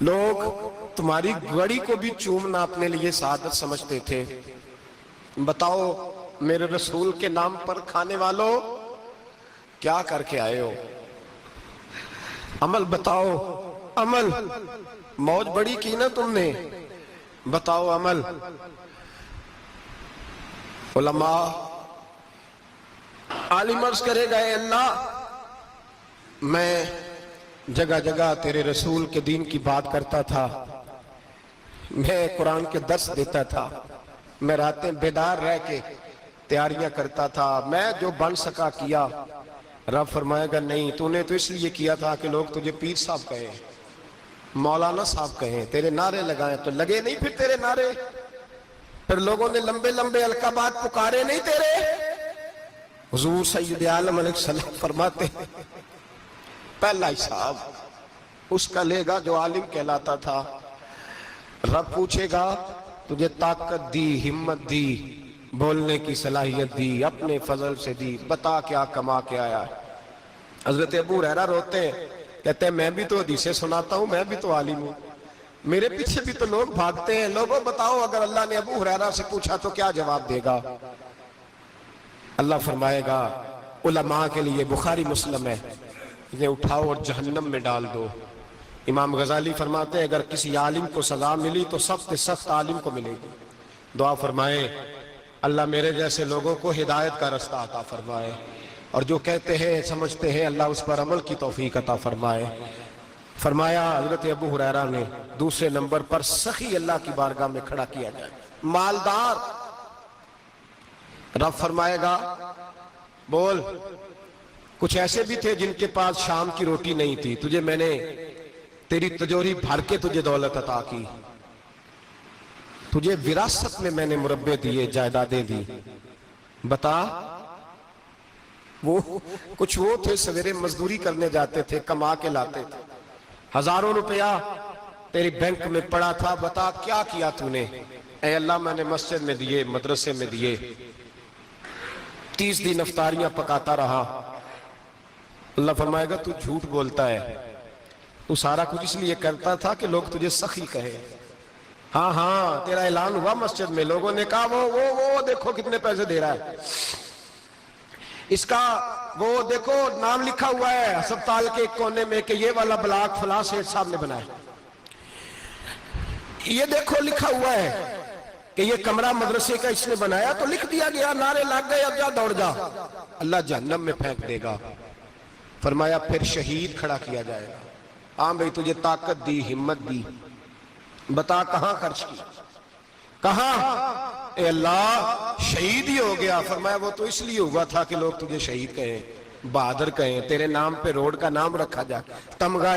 لوگ تمہاری گڑی کو بھی چومنا اپنے لیے سعادت سمجھتے تھے. بتاؤ میرے رسول کے نام پر کھانے والوں کیا کر کے آئے ہو؟ عمل بتاؤ. عمل موج بڑی کی نا تم نے, بتاؤ عمل. علماء عالم عرض کرے گا اے اللہ میں جگہ جگہ تیرے رسول کے دین کی بات کرتا تھا, میں قرآن کے درس دیتا تھا, میں راتیں بیدار رہ کے تیاریاں کرتا تھا, میں جو بن سکا کیا. رب فرمائے گا نہیں, تو نے تو اس لیے کیا تھا کہ لوگ تجھے پیر صاحب کہیں, مولانا صاحب کہیں, تیرے نعرے لگائیں, تو لگے نہیں پھر تیرے نعرے. پھر لوگوں نے لمبے لمبے القابات پکارے نہیں تیرے. حضور سید عالم علیہ السلام فرماتے ہیں پہلا حساب اس کا لے گا جو عالم کہلاتا تھا. رب پوچھے گا تجھے طاقت دی, ہمت دی, بولنے کی صلاحیت دی, اپنے فضل سے دی, بتا کیا کما کے آیا. حضرت ابو ہریرہ روتے ہیں, کہتے ہیں میں بھی تو حدیثیں سناتا ہوں, میں بھی تو عالم ہوں, میرے پیچھے بھی تو لوگ بھاگتے ہیں. لوگوں بتاؤ اگر اللہ نے ابو ہریرہ سے پوچھا تو کیا جواب دے گا؟ اللہ فرمائے گا علماء کے لیے بخاری مسلم ہے, انہیں اٹھاؤ اور جہنم میں ڈال دو. امام غزالی فرماتے ہیں اگر کسی عالم کو سزا ملی تو سخت سخت عالم کو ملے گی. دعا فرمائے اللہ میرے جیسے لوگوں کو ہدایت کا رستہ عطا فرمائے, اور جو کہتے ہیں سمجھتے ہیں اللہ اس پر عمل کی توفیق عطا فرمائے. فرمایا حضرت ابو ہریرہ نے دوسرے نمبر پر سخی اللہ کی بارگاہ میں کھڑا کیا جائے, مالدار. رب فرمائے گا بول, کچھ ایسے بھی تھے جن کے پاس شام کی روٹی نہیں تھی, تجھے میں نے تیری تجوری بھر کے تجھے دولت عطا کی, تجھے وراثت میں نے مربے دیے, جائیدادیں دی. بتا وہ کچھ وہ تھے سویرے مزدوری کرنے جاتے تھے, کما کے لاتے تھے, ہزاروں روپیہ تیری بینک میں پڑا تھا, بتا کیا کیا تو نے؟ اے اللہ میں نے مسجد میں دیے, مدرسے میں دیے, 30 دن افطاریاں پکاتا رہا. اللہ فرمائے گا تو جھوٹ بولتا ہے, تو سارا کچھ اس لیے کرتا تھا کہ لوگ تجھے سخی کہیں. ہاں ہاں تیرا اعلان ہوا مسجد میں, لوگوں نے کہا وہ دیکھو کتنے پیسے دے رہا ہے, اس کا وہ دیکھو نام لکھا ہوا ہے ہسپتال کے ایک کونے میں کہ یہ والا بلاک فلاں سیٹھ صاحب نے بنایا, یہ دیکھو لکھا ہوا ہے کہ یہ کمرہ مدرسے کا اس نے بنایا, تو لکھ دیا گیا, نعرے لگ گئے, اب جا دوڑ جا. اللہ جہنم میں پھینک دے گا. فرمایا پھر شہید کھڑا کیا جائے گا. ہاں بھئی تجھے طاقت دی, ہمت دی, بتا کہاں خرچ کی, کہاں؟ اے اللہ شہید ہی ہو گیا. فرمایا وہ تو اس لیے ہوا تھا کہ لوگ تجھے شہید کہیں, بہادر کہیں, تیرے نام پہ روڈ کا نام رکھا جائے, تمغہ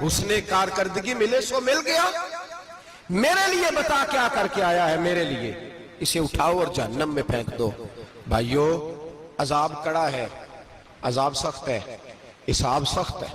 حسن کارکردگی ملے سو مل گیا. میرے لیے بتا کیا کر کے آیا ہے, میرے لیے. اسے اٹھاؤ اور جہنم میں پھینک دو. بھائیو عذاب کڑا ہے, عذاب سخت ہے, حساب سخت ہے.